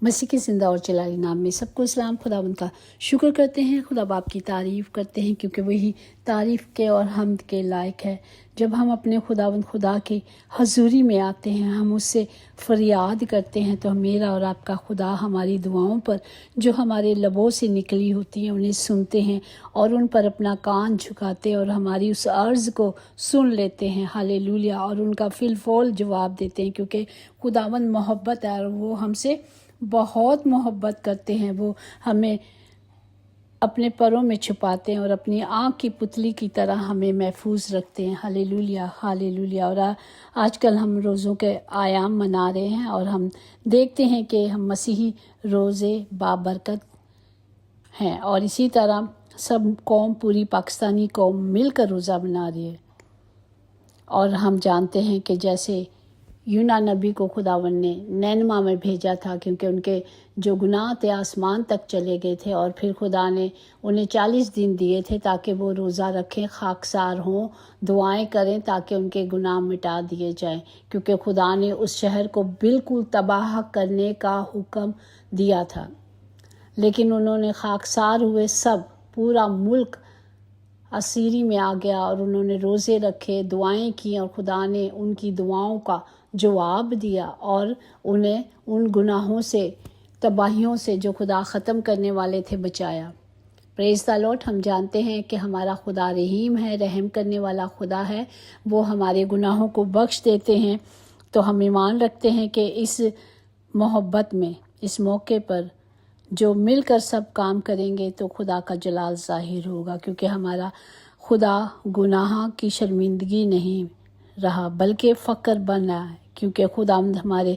मसीह के ज़िंदा और जलाली नाम में सबको इस्लाम। खुदावंद का शुक्र करते हैं, खुदा बाप की तारीफ़ करते हैं क्योंकि वही तारीफ़ के और हम्द के लायक है। जब हम अपने खुदावंद खुदा की हजूरी में आते हैं, हम उससे फरियाद करते हैं, तो मेरा और आपका खुदा हमारी दुआओं पर जो हमारे लबों से निकली होती हैं उन्हें सुनते हैं और उन पर अपना कान झुकाते और हमारी उस अर्ज़ को सुन लेते हैं। हालेलुया। और उनका फिलफौल जवाब देते हैं क्योंकि खुदावंद मोहब्बत है और वो हमसे बहुत मोहब्बत करते हैं। वो हमें अपने परों में छुपाते हैं और अपनी आँख की पुतली की तरह हमें महफूज रखते हैं। Hallelujah, hallelujah. और आजकल हम रोज़ों के आयाम मना रहे हैं और हम देखते हैं कि हम मसीही रोज़े बाबरकत हैं और इसी तरह सब कौम, पूरी पाकिस्तानी कौम मिलकर रोज़ा मना रही है। और हम जानते हैं कि जैसे यूना नबी को खुदावन ने नैनमा में भेजा था क्योंकि उनके जो गुनाह थे आसमान तक चले गए थे, और फिर खुदा ने उन्हें 40 दिन दिए थे ताकि वो रोज़ा रखें, खाकसार हों, दुआएं करें ताकि उनके गुनाह मिटा दिए जाएं, क्योंकि खुदा ने उस शहर को बिल्कुल तबाह करने का हुक्म दिया था। लेकिन उन्होंने खाकसार हुए, सब पूरा मुल्क असीरी में आ गया और उन्होंने रोज़े रखे, दुआएं की और खुदा ने उनकी दुआओं का जवाब दिया और उन्हें उन गुनाहों से, तबाहियों से जो खुदा ख़त्म करने वाले थे बचाया। Praise the Lord. हम जानते हैं कि हमारा खुदा रहीम है, रहम करने वाला खुदा है। वो हमारे गुनाहों को बख्श देते हैं। तो हम ईमान रखते हैं कि इस मोहब्बत में, इस मौके पर जो मिलकर सब काम करेंगे तो खुदा का जलाल ज़ाहिर होगा, क्योंकि हमारा खुदा गुनाह की शर्मिंदगी नहीं रहा बल्कि फ़क्र बना है, क्योंकि खुदा हमारे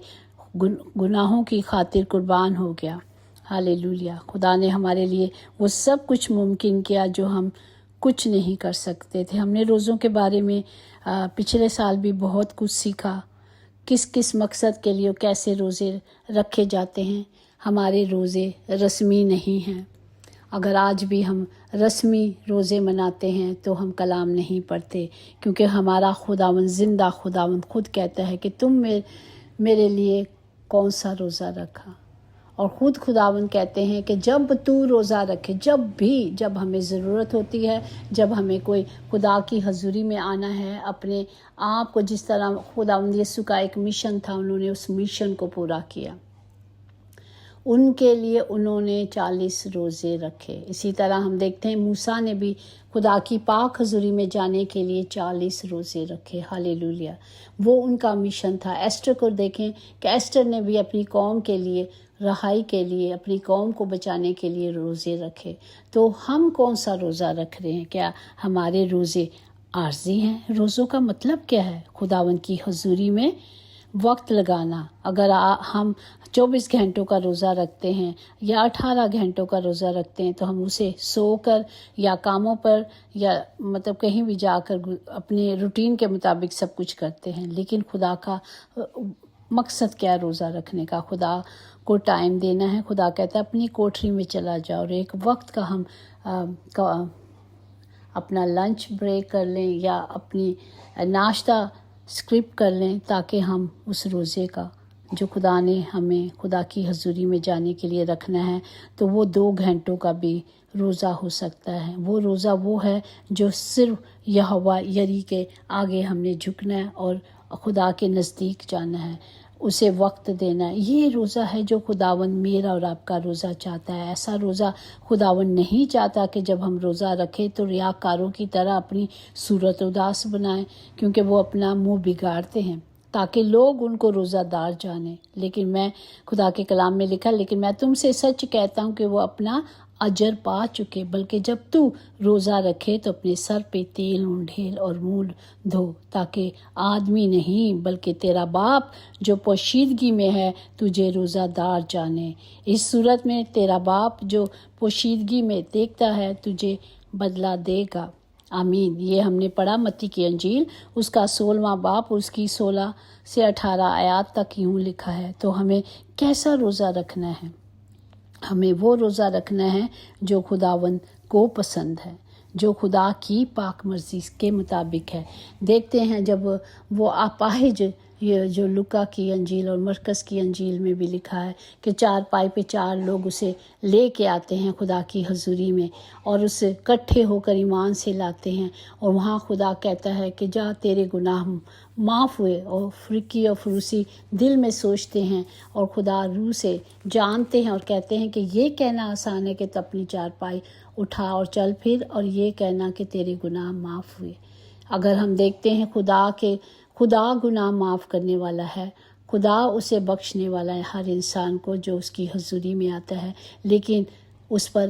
गुनाहों की खातिर कुर्बान हो गया। हालेलुया। खुदा ने हमारे लिए वो सब कुछ मुमकिन किया जो हम कुछ नहीं कर सकते थे। हमने रोज़ों के बारे में पिछले साल भी बहुत कुछ सीखा, किस किस मकसद के लिए कैसे रोज़े रखे जाते हैं। हमारे रोज़े रस्मी नहीं हैं। अगर आज भी हम रस्मी रोज़े मनाते हैं तो हम कलाम नहीं पढ़ते, क्योंकि हमारा खुदावंद, ज़िंदा खुदावंद खुद कहता है कि तुम मेरे लिए कौन सा रोज़ा रखा। और ख़ुद खुदावंद कहते हैं कि जब तू रोज़ा रखे, जब हमें ज़रूरत होती है, जब हमें कोई खुदा की हजूरी में आना है, अपने आप को, जिस तरह खुदावंद यीशु का एक मिशन था, उन्होंने उस मिशन को पूरा किया। उनके लिए उन्होंने 40 रोज़े रखे। इसी तरह हम देखते हैं मूसा ने भी खुदा की पाक हजूरी में जाने के लिए 40 रोज़े रखे। हालेलुया। वो उनका मिशन था। एस्टर को देखें कि एस्टर ने भी अपनी कौम के लिए, रहाई के लिए, अपनी कौम को बचाने के लिए रोज़े रखे। तो हम कौन सा रोज़ा रख रहे हैं? क्या हमारे रोज़े आर्जी हैं? रोज़ों का मतलब क्या है? खुदावंद की हजूरी में वक्त लगाना। अगर हम 24 घंटों का रोज़ा रखते हैं या 18 घंटों का रोज़ा रखते हैं तो हम उसे सोकर या कामों पर या मतलब कहीं भी जाकर अपने रूटीन के मुताबिक सब कुछ करते हैं। लेकिन खुदा का मकसद क्या रोज़ा रखने का? खुदा को टाइम देना है। खुदा कहता है अपनी कोठरी में चला जाओ और एक वक्त का हम अपना लंच ब्रेक कर लें या अपनी नाश्ता स्किप कर लें, ताकि हम उस रोज़े का जो खुदा ने हमें खुदा की हजूरी में जाने के लिए रखना है, तो वो 2 घंटों का भी रोज़ा हो सकता है। वो रोज़ा वो है जो सिर्फ यहोवा यरी के आगे हमने झुकना है और खुदा के नज़दीक जाना है, उसे वक्त देना है। ये रोज़ा है जो खुदावंद मेरा और आपका रोज़ा चाहता है। ऐसा रोज़ा खुदावंद नहीं चाहता कि जब हम रोज़ा रखें तो रियाकारों की तरह अपनी सूरत उदास बनाएं, क्योंकि वो अपना मुंह बिगाड़ते हैं ताकि लोग उनको रोज़ादार जाने। लेकिन मैं, खुदा के कलाम में लिखा, लेकिन मैं तुमसे सच कहता हूँ कि वो अपना अजर पा चुके। बल्कि जब तू रोज़ा रखे तो अपने सर पे तेल उंडेल और मुंह धो, ताकि आदमी नहीं बल्कि तेरा बाप जो पोशीदगी में है तुझे रोज़ादार जाने। इस सूरत में तेरा बाप जो पोशीदगी में देखता है तुझे बदला देगा। आमीन। ये हमने पढ़ा मत्ती की अंजील उसका 16वां बाप, उसकी 16 से 18 आयत तक यूँ लिखा है। तो हमें कैसा रोज़ा रखना है? हमें वो रोज़ा रखना है जो खुदावंद को पसंद है, जो खुदा की पाक मर्जी के मुताबिक है। देखते हैं जब वो अपाहिज یہ جو لوکا کی انجیل اور مرکز کی انجیل میں بھی لکھا ہے کہ 4 پائے پہ 4 لوگ اسے لے کے آتے ہیں خدا کی حضوری میں، اور اسے اکٹھے ہو کر ایمان سے لاتے ہیں، اور وہاں خدا کہتا ہے کہ جا تیرے گناہ معاف ہوئے، اور فرقی اور فروسی دل میں سوچتے ہیں اور خدا روح سے جانتے ہیں اور کہتے ہیں کہ یہ کہنا آسان ہے کہ تو اپنی 4 پائی اٹھا اور چل پھر، اور یہ کہنا کہ تیرے گناہ معاف ہوئے۔ اگر ہم دیکھتے ہیں خدا گناہ معاف کرنے والا ہے، خدا اسے بخشنے والا ہے ہر انسان کو جو اس کی حضوری میں آتا ہے، لیکن اس پر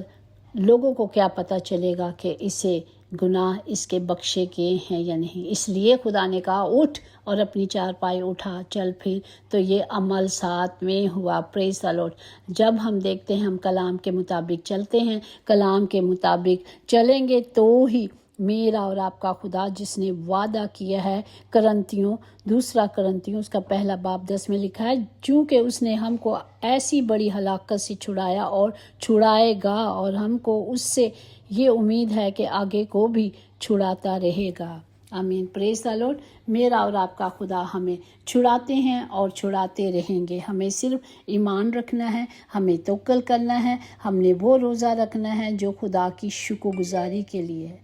لوگوں کو کیا پتہ چلے گا کہ اسے گناہ اس کے بخشے گئے ہیں یا نہیں۔ اس لیے خدا نے کہا اٹھ اور اپنی 4 پائے اٹھا چل پھر، تو یہ عمل ساتھ میں ہوا۔ پریز دی لارڈ۔ جب ہم دیکھتے ہیں ہم کلام کے مطابق چلتے ہیں، کلام کے مطابق چلیں گے تو ہی میرا اور آپ کا خدا جس نے وعدہ کیا ہے، دوسرا کرنتیوں اس کا 1 باب 10 میں لکھا ہے، چونکہ اس نے ہم کو ایسی بڑی ہلاکت سے چھڑایا اور چھڑائے گا، اور ہم کو اس سے یہ امید ہے کہ آگے کو بھی چھڑاتا رہے گا۔ آمین۔ پریز دی لارڈ۔ میرا اور آپ کا خدا ہمیں چھڑاتے ہیں اور چھڑاتے رہیں گے۔ ہمیں صرف ایمان رکھنا ہے، ہمیں توکل کرنا ہے، ہم نے وہ روزہ رکھنا ہے جو خدا کی شکر گزاری کے لیے ہے۔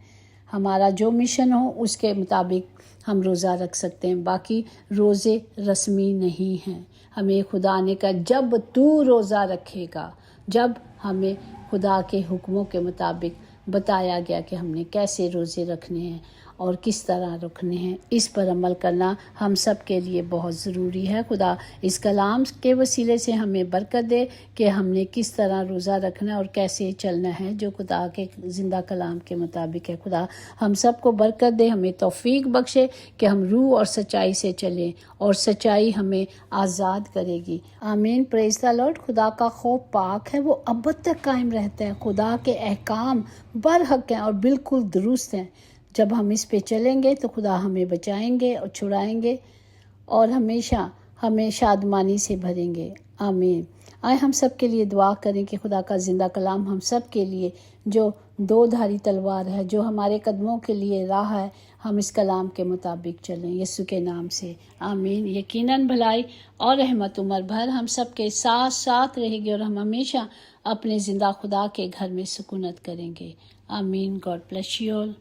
ہمارا جو مشن ہو اس کے مطابق ہم روزہ رکھ سکتے ہیں، باقی روزے رسمی نہیں ہیں۔ ہمیں خدا نے کہا جب تو روزہ رکھے گا، جب ہمیں خدا کے حکموں کے مطابق بتایا گیا کہ ہم نے کیسے روزے رکھنے ہیں اور کس طرح رکھنے ہیں، اس پر عمل کرنا ہم سب کے لیے بہت ضروری ہے۔ خدا اس کلام کے وسیلے سے ہمیں برکت دے کہ ہم نے کس طرح روزہ رکھنا اور کیسے چلنا ہے جو خدا کے زندہ کلام کے مطابق ہے۔ خدا ہم سب کو برکت دے، ہمیں توفیق بخشے کہ ہم روح اور سچائی سے چلیں، اور سچائی ہمیں آزاد کرے گی۔ آمین۔ پریز دی لارڈ۔ خدا کا خوف پاک ہے، وہ ابد تک قائم رہتا ہے۔ خدا کے احکام برحق ہیں اور بالکل درست ہیں۔ جب ہم اس پہ چلیں گے تو خدا ہمیں بچائیں گے اور چھڑائیں گے اور ہمیشہ ہمیں شادمانی سے بھریں گے۔ آمین۔ آئے ہم سب کے لیے دعا کریں کہ خدا کا زندہ کلام ہم سب کے لیے جو 2 دھاری تلوار ہے، جو ہمارے قدموں کے لیے راہ ہے، ہم اس کلام کے مطابق چلیں یسوع کے نام سے۔ آمین۔ یقیناً بھلائی اور رحمت عمر بھر ہم سب کے ساتھ رہے گی، اور ہم ہمیشہ اپنے زندہ خدا کے گھر میں سکونت کریں گے۔ آمین۔ God bless you all.